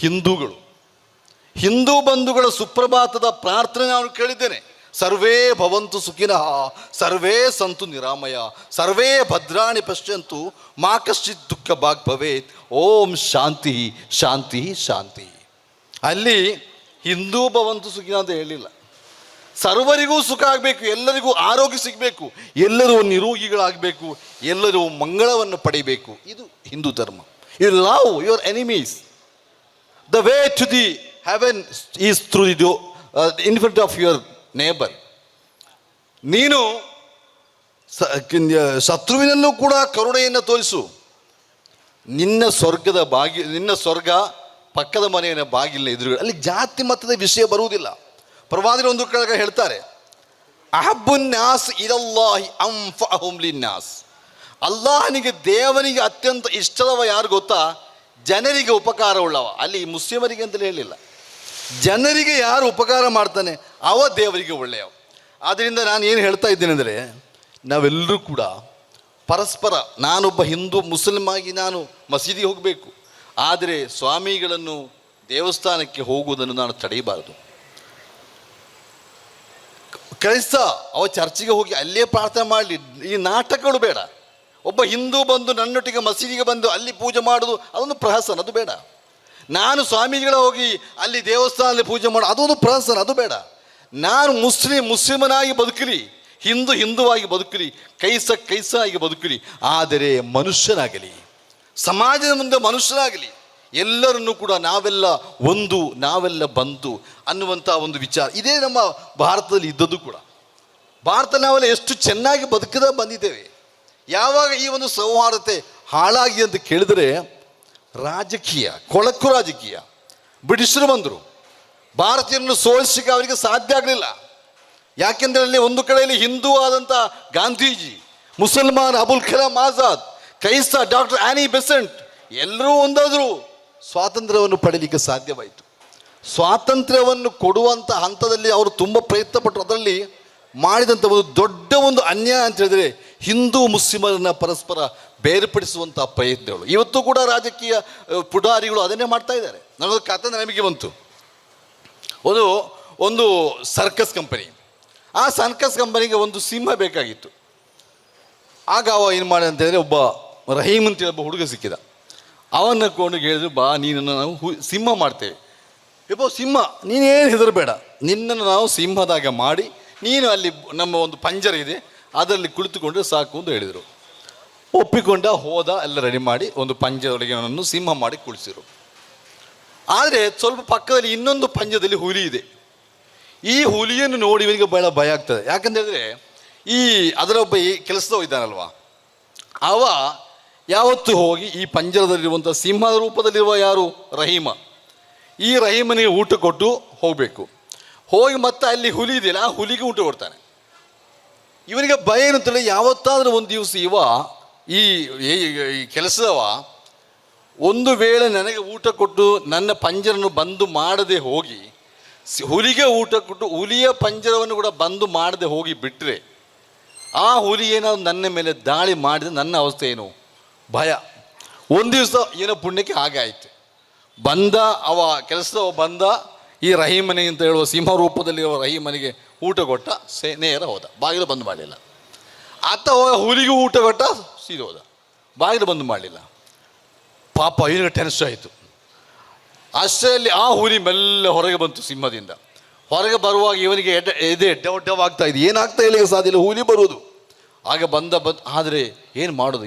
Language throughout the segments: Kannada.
ಹಿಂದೂಗಳು. ಹಿಂದೂ ಬಂಧುಗಳ ಸುಪ್ರಭಾತದ ಪ್ರಾರ್ಥನೆ ನಾನು ಕೇಳಿದ್ದೇನೆ. ಸರ್ವೇ ಭವಂತು ಸುಖಿನಃ, ಸರ್ವೇ ಸಂತು ನಿರಾಮಯ, ಸರ್ವೇ ಭದ್ರಾಣಿ ಪಶ್ಯಂತು, ಮಾ ಕಶ್ಚಿತ್ ದುಃಖ ಭಾಗ್ ಭವೇತ್, ಓಂ ಶಾಂತಿ ಶಾಂತಿ ಶಾಂತಿ. ಅಲ್ಲಿ ಹಿಂದೂ ಭವಂತು ಸುಖಿನ ಅಂತ ಹೇಳಿಲ್ಲ. ಸರ್ವರಿಗೂ ಸುಖ ಆಗಬೇಕು, ಎಲ್ಲರಿಗೂ ಆರೋಗ್ಯ ಸಿಗಬೇಕು, ಎಲ್ಲರೂ ನಿರೋಗಿಗಳಾಗಬೇಕು, ಎಲ್ಲರೂ ಮಂಗಳವನ್ನು ಪಡೆಯಬೇಕು. ಇದು ಹಿಂದೂ ಧರ್ಮ. You love your enemies. The way to the heaven is through the in front of your neighbour. ನೀನು ಶತ್ರುವಿನಲ್ಲೂ ಕೂಡ ಕರುಣೆಯನ್ನು ತೋರಿಸು. ನಿನ್ನ ಸ್ವರ್ಗ ಪಕ್ಕದ ಮನೆಯ ಬಾಗಿಲಿನ ಎದುರು. ಅಲ್ಲಿ ಜಾತಿ ಮತದ ವಿಷಯ ಬರುವುದಿಲ್ಲ. ಪ್ರವಾದಿಗಳು ಒಂದು ಕಡೆ ಹೇಳ್ತಾರೆ, ಅಹಬ್ಬುನ್ನಾಸ್ ಇಲಲ್ಲಾಹಿ ಅಂಫಅಹುಂ ಲಿನ್ನಾಸ್. ಅಲ್ಲಾಹನಿಗೆ, ದೇವನಿಗೆ ಅತ್ಯಂತ ಇಷ್ಟದವ ಯಾರು ಗೊತ್ತಾ? ಜನರಿಗೆ ಉಪಕಾರ ಉಳ್ಳವ. ಅಲ್ಲಿ ಮುಸ್ಲಿಮರಿಗೆ ಅಂತಲೇ ಹೇಳಿಲ್ಲ, ಜನರಿಗೆ ಯಾರು ಉಪಕಾರ ಮಾಡ್ತಾನೆ ಅವ ದೇವರಿಗೆ ಒಳ್ಳೆಯವ. ಆದ್ದರಿಂದ ನಾನು ಏನು ಹೇಳ್ತಾ ಇದ್ದೇನೆ ಅಂದರೆ, ನಾವೆಲ್ಲರೂ ಕೂಡ ಪರಸ್ಪರ, ನಾನೊಬ್ಬ ಹಿಂದೂ ಮುಸ್ಲಿಮ್ ಆಗಿ ನಾನು ಮಸೀದಿಗೆ ಹೋಗಬೇಕು, ಆದರೆ ಸ್ವಾಮಿಗಳನ್ನು ದೇವಸ್ಥಾನಕ್ಕೆ ಹೋಗುವುದನ್ನು ನಾನು ತಡೆಯಬಾರದು. ಕ್ರೈಸ್ತ ಅವ ಚರ್ಚಿಗೆ ಹೋಗಿ ಅಲ್ಲೇ ಪ್ರಾರ್ಥನೆ ಮಾಡಲಿ. ಈ ನಾಟಕಗಳು ಬೇಡ. ಒಬ್ಬ ಹಿಂದೂ ಬಂದು ನನ್ನೊಟ್ಟಿಗೆ ಮಸೀದಿಗೆ ಬಂದು ಅಲ್ಲಿ ಪೂಜೆ ಮಾಡೋದು ಅದೊಂದು ಪ್ರಹಸನ, ಅದು ಬೇಡ. ನಾನು ಸ್ವಾಮೀಜಿಗಳ ಹೋಗಿ ಅಲ್ಲಿ ದೇವಸ್ಥಾನದಲ್ಲಿ ಪೂಜೆ ಮಾಡೋದು ಅದೊಂದು ಪ್ರಹಸನ, ಅದು ಬೇಡ. ನಾನು ಮುಸ್ಲಿಮನಾಗಿ ಬದುಕಲಿ, ಹಿಂದುವಾಗಿ ಬದುಕಲಿ, ಕೈಸ ಆಗಿ ಬದುಕಲಿ, ಆದರೆ ಮನುಷ್ಯನಾಗಲಿ, ಸಮಾಜದ ಮುಂದೆ ಮನುಷ್ಯನಾಗಲಿ, ಎಲ್ಲರನ್ನೂ ಕೂಡ ನಾವೆಲ್ಲ ಒಂದು, ನಾವೆಲ್ಲ ಬಂಧು ಅನ್ನುವಂಥ ಒಂದು ವಿಚಾರ ಇದೇ ನಮ್ಮ ಭಾರತದಲ್ಲಿ ಇದ್ದದ್ದು ಕೂಡ. ಭಾರತ ನಾವೆಲ್ಲ ಎಷ್ಟು ಚೆನ್ನಾಗಿ ಬಂದಿದ್ದೇವೆ. ಯಾವಾಗ ಈ ಒಂದು ಸೌಹಾರ್ದತೆ ಹಾಳಾಗಿ ಅಂತ ಕೇಳಿದರೆ, ರಾಜಕೀಯ, ಕೊಳಕು ರಾಜಕೀಯ. ಬ್ರಿಟಿಷರು ಬಂದರು, ಭಾರತೀಯರನ್ನು ಸೋಲಿಸಲಿಕ್ಕೆ ಅವರಿಗೆ ಸಾಧ್ಯ ಆಗಲಿಲ್ಲ. ಯಾಕೆಂದರೆ ಅಲ್ಲಿ ಒಂದು ಕಡೆಯಲ್ಲಿ ಹಿಂದೂ ಆದಂಥ ಗಾಂಧೀಜಿ, ಮುಸಲ್ಮಾನ್ ಅಬುಲ್ ಕಲಾಂ ಆಜಾದ್, ಕ್ರೈಸ್ತ ಡಾಕ್ಟರ್ ಆನಿ ಬೆಸೆಂಟ್, ಎಲ್ಲರೂ ಒಂದಾದರೂ ಸ್ವಾತಂತ್ರ್ಯವನ್ನು ಪಡೀಲಿಕ್ಕೆ ಸಾಧ್ಯವಾಯಿತು. ಸ್ವಾತಂತ್ರ್ಯವನ್ನು ಕೊಡುವಂಥ ಹಂತದಲ್ಲಿ ಅವರು ತುಂಬ ಪ್ರಯತ್ನ ಪಟ್ಟರು. ಅದರಲ್ಲಿ ಮಾಡಿದಂಥ ಒಂದು ದೊಡ್ಡ ಒಂದು ಅನ್ಯಾಯ ಅಂತ ಹೇಳಿದರೆ, ಹಿಂದೂ ಮುಸ್ಲಿಮರನ್ನು ಪರಸ್ಪರ ಬೇರ್ಪಡಿಸುವಂಥ ಪ್ರಯತ್ನಗಳು. ಇವತ್ತು ಕೂಡ ರಾಜಕೀಯ ಪುಢಾರಿಗಳು ಅದನ್ನೇ ಮಾಡ್ತಾ ಇದ್ದಾರೆ. ನನ್ನೊಂದು ಕಥೆ ನಮಗೆ ಬಂತು. ಒಂದು ಸರ್ಕಸ್ ಕಂಪನಿ, ಆ ಸರ್ಕಸ್ ಕಂಪನಿಗೆ ಒಂದು ಸಿಂಹ ಬೇಕಾಗಿತ್ತು. ಆಗ ಅವ ಏನು ಮಾಡಿದ ಅಂತ ಹೇಳಿದ್ರೆ, ಒಬ್ಬ ರಹೀಮ್ ಅಂತ ಒಬ್ಬ ಹುಡುಗ ಸಿಕ್ಕಿದ. ಅವನ್ನ ಕೊಂಡು ಹೇಳಿದ್ರು, ಬಾ ನೀನನ್ನು ನಾವು ಸಿಂಹ ಮಾಡ್ತೇವೆ. ಇಬ್ಬ ಸಿಂಹ, ನೀನೇನು ಹೆದರಬೇಡ, ನಿನ್ನನ್ನು ನಾವು ಸಿಂಹದಾಗ ಮಾಡಿ ನೀನು ಅಲ್ಲಿ ನಮ್ಮ ಒಂದು ಪಂಜರ ಇದೆ ಅದರಲ್ಲಿ ಕುಳಿತುಕೊಂಡ್ರೆ ಸಾಕು ಅಂತ ಹೇಳಿದರು. ಒಪ್ಪಿಕೊಂಡ, ಹೋದ, ಎಲ್ಲ ರೆಡಿ ಮಾಡಿ ಒಂದು ಪಂಜರೊಳಗೆ ನನ್ನನ್ನು ಸಿಂಹ ಮಾಡಿ ಕುಳಿಸಿರು. ಆದರೆ ಸ್ವಲ್ಪ ಪಕ್ಕದಲ್ಲಿ ಇನ್ನೊಂದು ಪಂಜದಲ್ಲಿ ಹುಲಿ ಇದೆ. ಈ ಹುಲಿಯನ್ನು ನೋಡಿ ಇವನಿಗೆ ಬಹಳ ಭಯ ಆಗ್ತದೆ. ಯಾಕಂತೇಳಿದ್ರೆ, ಅದರೊಬ್ಬ ಈ ಕೆಲಸದವ ಇದ್ದಾನಲ್ವ, ಅವ ಯಾವತ್ತೂ ಹೋಗಿ ಈ ಪಂಜರದಲ್ಲಿರುವಂಥ ಸಿಂಹದ ರೂಪದಲ್ಲಿರುವ ಯಾರು ರಹೀಮ, ಈ ರಹೀಮನಿಗೆ ಊಟ ಕೊಟ್ಟು ಹೋಗಬೇಕು. ಹೋಗಿ ಮತ್ತೆ ಅಲ್ಲಿ ಹುಲಿ ಇದೆಯಲ್ಲ, ಆ ಹುಲಿಗೆ ಊಟ ಕೊಡ್ತಾನೆ. ಇವನಿಗೆ ಭಯ ಏನಂತೇಳಿ, ಯಾವತ್ತಾದರೂ ಒಂದು ದಿವಸ ಈ ಕೆಲಸದವ ಒಂದು ವೇಳೆ ನನಗೆ ಊಟ ಕೊಟ್ಟು ನನ್ನ ಪಂಜರನ್ನು ಬಂದು ಮಾಡದೆ ಹೋಗಿ, ಹುಲಿಗೆ ಊಟ ಕೊಟ್ಟು ಹುಲಿಯ ಪಂಜರವನ್ನು ಕೂಡ ಬಂದು ಮಾಡದೆ ಹೋಗಿ ಬಿಟ್ಟರೆ, ಆ ಹುಲಿ ಏನಾದ್ರು ನನ್ನ ಮೇಲೆ ದಾಳಿ ಮಾಡಿದರೆ ನನ್ನ ಅವಸ್ಥೆ ಏನು? ಭಯ. ಒಂದು ದಿವಸ ಏನೋ ಪುಣ್ಯಕ್ಕೆ ಹಾಗೆ ಆಯಿತು. ಕೆಲಸದವ ಬಂದ, ಈ ರಹೀಮನಿಗೆ ಅಂತ ಹೇಳುವ ಸಿಂಹ ರೂಪದಲ್ಲಿರುವ ರಹೀಮನಿಗೆ ಊಟ ಕೊಟ್ಟ, ನೇರ ಹೋದ, ಬಾಗಿಲು ಬಂದು ಮಾಡಲಿಲ್ಲ. ಆತ ಹುಲಿಗೂ ಊಟ ಕೊಟ್ಟ, ಸೀದೆ ಹೋದ, ಬಾಗಿಲು ಬಂದು ಮಾಡಲಿಲ್ಲ. ಪಾಪ ಇವನಿಗೆ ಟೆನ್ಷನ್ ಆಯಿತು. ಅಷ್ಟರಲ್ಲಿ ಆ ಹುಲಿ ಮೆಲ್ಲ ಹೊರಗೆ ಬಂತು ಸಿಂಹದಿಂದ. ಹೊರಗೆ ಬರುವಾಗ ಇವನಿಗೆ ಡವಾಗ್ತಾ ಇದೆ, ಏನಾಗ್ತಾ ಇಲ್ಲ ಸಾಧ್ಯ ಇಲ್ಲ, ಹುಲಿ ಬರುವುದು. ಆಗ ಆದರೆ ಏನು ಮಾಡೋದು?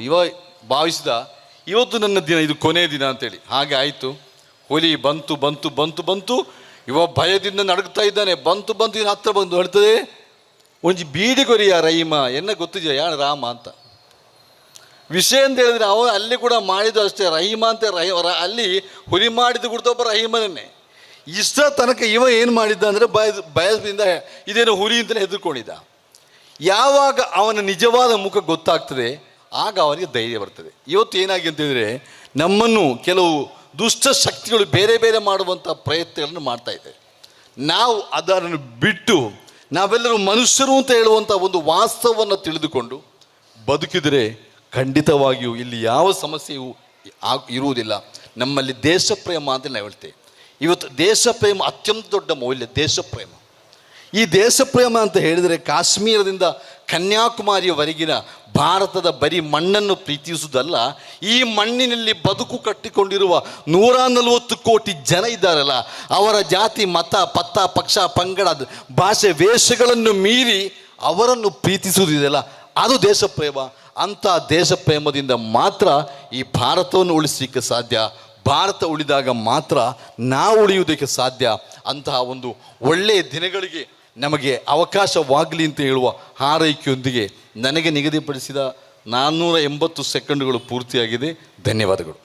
ಭಾವಿಸಿದ, ಇವತ್ತು ನನ್ನ ದಿನ, ಇದು ಕೊನೆಯ ದಿನ ಅಂತೇಳಿ. ಹಾಗೆ ಆಯಿತು. ಹುಲಿ ಬಂತು. ಇವ ಭಯದಿಂದ ನಡುಗ್ತಾ ಇದ್ದಾನೆ. ಬಂತು ಇನ್ನು ಹತ್ರ ಬಂದು ಹೇಳ್ತದೆ, ಒಂಜಿ ಬೀಡಿ ಕೊರಿಯ ರಹೀಮ, ಎನ್ನ ಗೊತ್ತಿದೆಯಾ ಯಾರು ರಾಮ ಅಂತ. ವಿಷಯ ಅಂತ ಹೇಳಿದ್ರೆ, ಅವನು ಅಲ್ಲಿ ಕೂಡ ಮಾಡಿದ್ದು ಅಷ್ಟೇ, ರಹೀಮ ಅಂತ ಅಲ್ಲಿ ಹುಲಿ ಮಾಡಿದ್ದು ಗುರ್ತೊಬ್ಬ ರಹೀಮನನ್ನೇ. ಇಷ್ಟ ತನಕ ಇವ ಏನು ಮಾಡಿದ್ದ ಅಂದರೆ, ಭಯದಿಂದ ಇದೇನೋ ಹುಲಿ ಅಂತಲೇ ಹೆದರ್ಕೊಂಡಿದ್ದ. ಯಾವಾಗ ಅವನ ನಿಜವಾದ ಮುಖ ಗೊತ್ತಾಗ್ತದೆ, ಆಗ ಅವನಿಗೆ ಧೈರ್ಯ ಬರ್ತದೆ. ಇವತ್ತು ಏನಾಗಿ ಅಂತಂದರೆ, ನಮ್ಮನ್ನು ಕೆಲವು ದುಷ್ಟ ಶಕ್ತಿಗಳು ಬೇರೆ ಬೇರೆ ಮಾಡುವಂಥ ಪ್ರಯತ್ನಗಳನ್ನು ಮಾಡ್ತಾ ಇದೆ. ನಾವು ಅದನ್ನು ಬಿಟ್ಟು ನಾವೆಲ್ಲರೂ ಮನುಷ್ಯರು ಅಂತ ಹೇಳುವಂಥ ಒಂದು ವಾಸ್ತವವನ್ನು ತಿಳಿದುಕೊಂಡು ಬದುಕಿದರೆ ಖಂಡಿತವಾಗಿಯೂ ಇಲ್ಲಿ ಯಾವ ಸಮಸ್ಯೆಯೂ ಇರುವುದಿಲ್ಲ. ನಮ್ಮಲ್ಲಿ ದೇಶ ಪ್ರೇಮ ಅಂತ ನಾವು ಹೇಳ್ತೇವೆ. ಇವತ್ತು ದೇಶ ಪ್ರೇಮ ಅತ್ಯಂತ ದೊಡ್ಡ ಮೌಲ್ಯ. ದೇಶ ಪ್ರೇಮ, ಈ ದೇಶ ಪ್ರೇಮ ಅಂತ ಹೇಳಿದರೆ ಕಾಶ್ಮೀರದಿಂದ ಕನ್ಯಾಕುಮಾರಿಯವರೆಗಿನ ಭಾರತದ ಬರೀ ಮಣ್ಣನ್ನು ಪ್ರೀತಿಸುವುದಲ್ಲ, ಈ ಮಣ್ಣಿನಲ್ಲಿ ಬದುಕು ಕಟ್ಟಿಕೊಂಡಿರುವ 140 ಕೋಟಿ ಜನ ಇದ್ದಾರಲ್ಲ, ಅವರ ಜಾತಿ, ಮತ, ಪತ್ತ, ಪಕ್ಷ, ಪಂಗಡ, ಭಾಷೆ, ವೇಷಗಳನ್ನು ಮೀರಿ ಅವರನ್ನು ಪ್ರೀತಿಸುವುದಿದೆಯಲ್ಲ, ಅದು ದೇಶ ಪ್ರೇಮ. ಅಂಥ ದೇಶ ಪ್ರೇಮದಿಂದ ಮಾತ್ರ ಈ ಭಾರತವನ್ನು ಉಳಿಸಲಿಕ್ಕೆ ಸಾಧ್ಯ. ಭಾರತ ಉಳಿದಾಗ ಮಾತ್ರ ನಾವು ಉಳಿಯುವುದಕ್ಕೆ ಸಾಧ್ಯ. ಅಂತಹ ಒಂದು ಒಳ್ಳೆಯ ದಿನಗಳಿಗೆ ನಮಗೆ ಅವಕಾಶವಾಗಲಿ ಅಂತ ಹೇಳುವ ಹಾರೈಕೆಯೊಂದಿಗೆ ನನಗೆ ನಿಗದಿಪಡಿಸಿದ 480 ಸೆಕೆಂಡುಗಳು ಪೂರ್ತಿಯಾಗಿದೆ. ಧನ್ಯವಾದಗಳು.